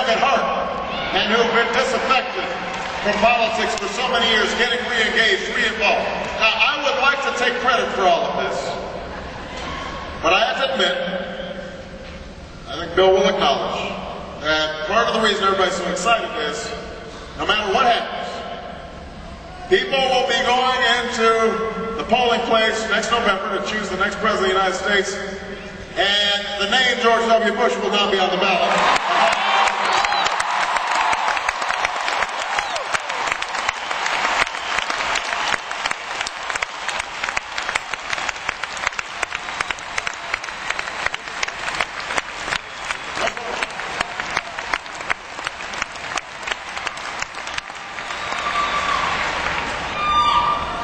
at heart and who've been disaffected from politics for so many years, getting re-engaged, re-involved. Now, I would like to take credit for all of this, but I have to admit, I think Bill will acknowledge that part of the reason everybody's so excited is, no matter what happens, people will be going into the polling place next November to choose the next president of the United States, and the name George W. Bush will not be on the ballot.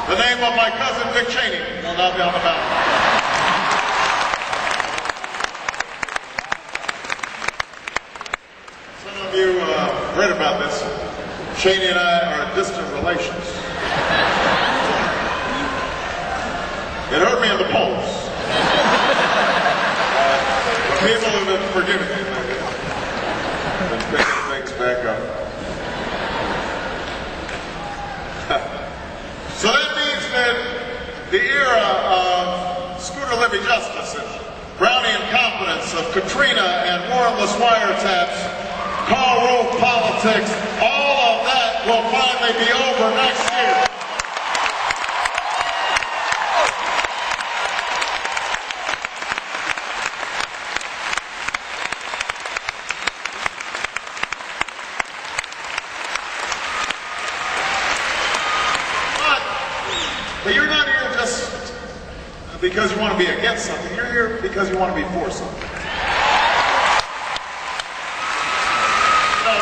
The name of my cousin Dick Cheney will not be on the ballot. Some of you read about this. Cheney and I are distant relations. It hurt me in the polls. But people have been forgiving me. Been picking things back up. So that means that the era of Scooter Libby justice and Brownian competence, of Katrina and warrantless wiretaps, call roll politics, all of that will finally be over next year. But you're not here just because you want to be against something. You're here because you want to be for something. You know,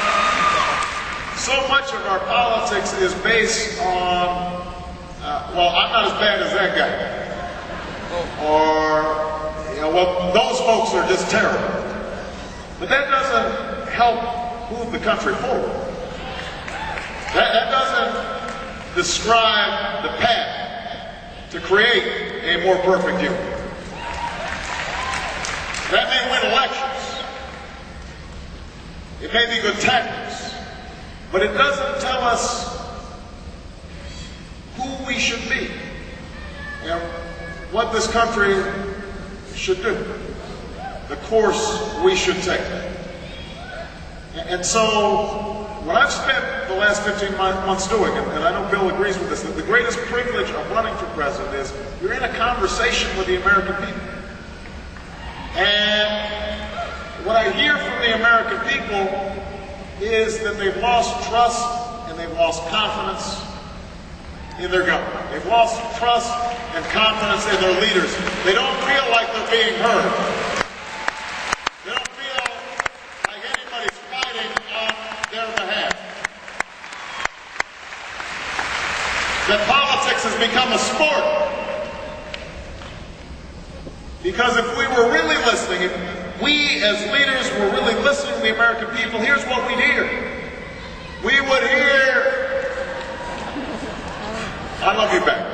so much of our politics is based on, well, I'm not as bad as that guy. Or, you know, well, those folks are just terrible. But that doesn't help move the country forward. That doesn't describe the path to create a more perfect union. That may win elections. It may be good tactics. But it doesn't tell us who we should be and what this country should do, the course we should take. And so, what I've spent the last 15 months doing, and I know Bill agrees with this, that the greatest privilege of running for president is you're in a conversation with the American people. And what I hear from the American people is that they've lost trust and they've lost confidence in their government. They've lost trust and confidence in their leaders. They don't feel like they're being heard. That politics has become a sport. Because if we were really listening, if we as leaders were really listening to the American people, here's what we'd hear. We would hear, I love you back.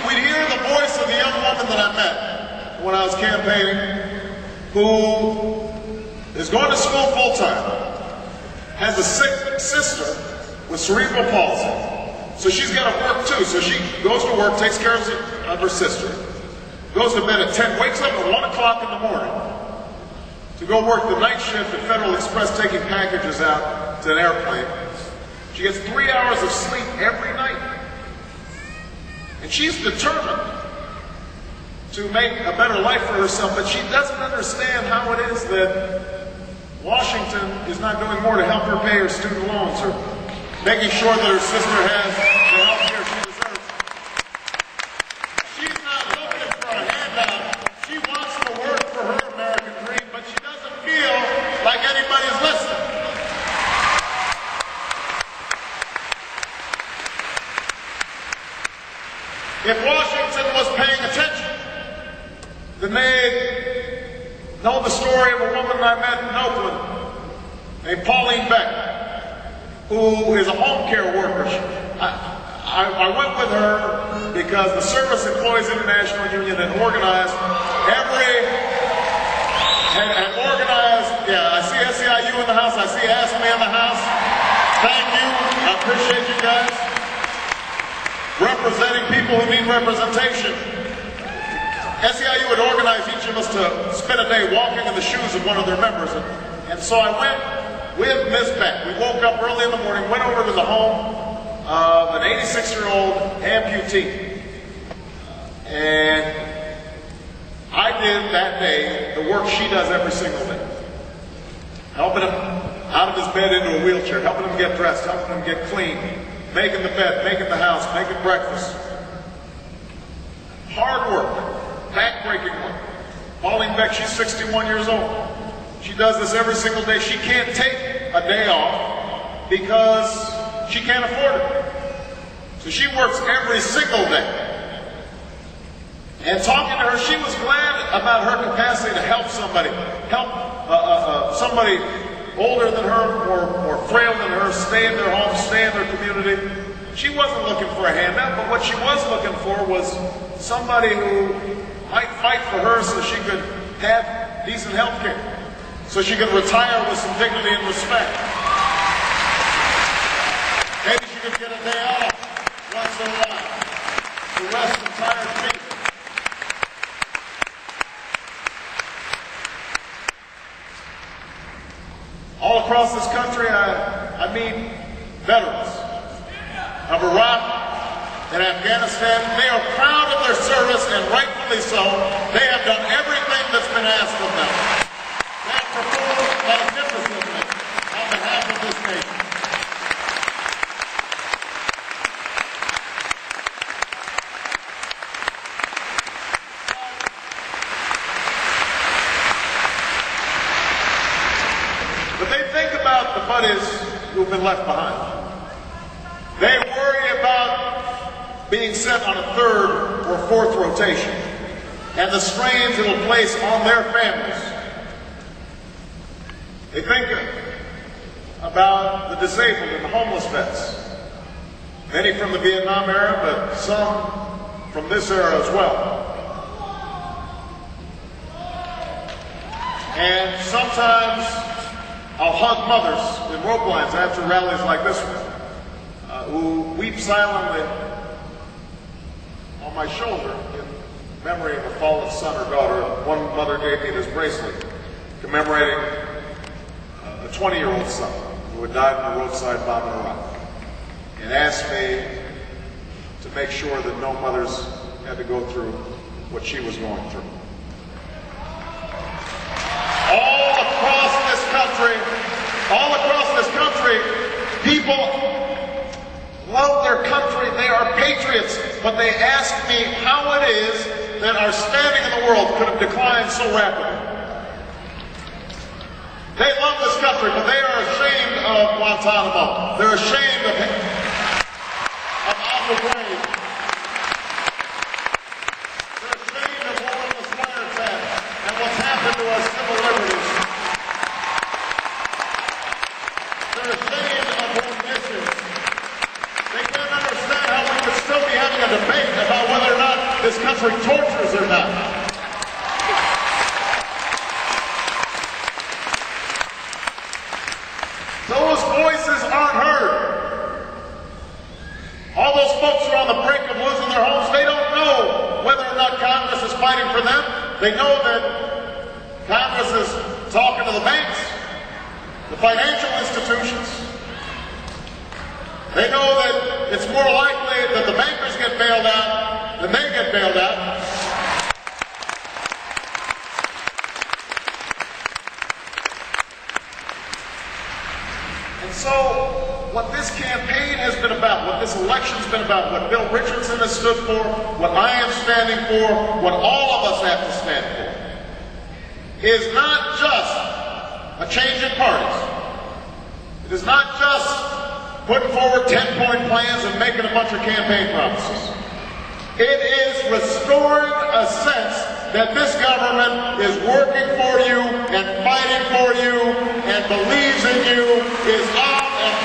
We'd hear the voice of the young woman that I met when I was campaigning, who is going to school full-time, has a sick sister with cerebral palsy. So she's got to work too. So she goes to work, takes care of her sister, goes to bed at 10, wakes up at 1 o'clock in the morning to go work the night shift at Federal Express, taking packages out to an airplane. She gets 3 hours of sleep every night. And she's determined to make a better life for herself, but she doesn't understand how it is that Washington is not doing more to help her pay her student loans or making sure that her sister has the health care she deserves. She's not looking for a handout. She wants to work for her American dream, but she doesn't feel like anybody's listening. If Washington was paying attention, then they'd know the story of a woman I met in Oakland named Pauline Beck, who is a home care worker. I went with her because the Service Employees International Union had organized yeah, I see SEIU in the house, I see ASME in the house. Thank you, I appreciate you guys. Representing people who need representation. SEIU had organized each of us to spend a day walking in the shoes of one of their members. And so I went with Ms. Beck. We woke up early in the morning, went over to the home of an 86-year-old amputee. And I did that day the work she does every single day. Helping him out of his bed into a wheelchair, helping him get dressed, helping him get clean, making the bed, making the house, making breakfast. Hard work, back-breaking work. Pauline Beck, she's 61 years old. She does this every single day. She can't take a day off because she can't afford it. So she works every single day. And talking to her, she was glad about her capacity to help somebody. Somebody older than her, more frail than her, stay in their home, stay in their community. She wasn't looking for a handout, but what she was looking for was somebody who might fight for her so she could have decent health care, so she could retire with some dignity and respect. Maybe she could get a day off once in a while to rest some tired feet. All across this country, I meet veterans of Iraq and Afghanistan. They are proud of their service, and rightfully so. They have done everything that's been asked of them. They have performed magnificently on behalf of this nation. But they think about the buddies who've been left behind. They worry about being sent on a third or fourth rotation and the strains it'll place on their families. They think about the disabled and the homeless vets, many from the Vietnam era, but some from this era as well. And sometimes I'll hug mothers in rope lines after rallies like this one, who weep silently on my shoulder in memory of a fallen son or daughter. One mother gave me this bracelet commemorating a 20-year-old son who had died in a roadside bomb in Iraq, and asked me to make sure that no mothers had to go through what she was going through. All across this country, people love their country. They are patriots, but they ask me how it is that our standing in the world could have declined so rapidly. They love this country, but they are ashamed of Guantanamo. They're ashamed of Abu Ghraib. They're ashamed of warrantless wiretap and what's happened to our civil liberties. They're ashamed of their missions. They can't understand how we could still be having a debate about whether or not this country tortures or not. Those voices aren't heard. All those folks are on the brink of losing their homes. They don't know whether or not Congress is fighting for them. They know that Congress is talking to the banks, the financial institutions. They know that it's more likely that the bankers get bailed out than they get bailed out. And so, what this campaign has been about, what this election's been about, what Bill Richardson has stood for, what I am standing for, what all of us have to stand for, is not just a change in parties. It is not just putting forward 10-point plans and making a bunch of campaign promises. It is restoring a sense that this government is working for you and fighting for you and believes in you, is on and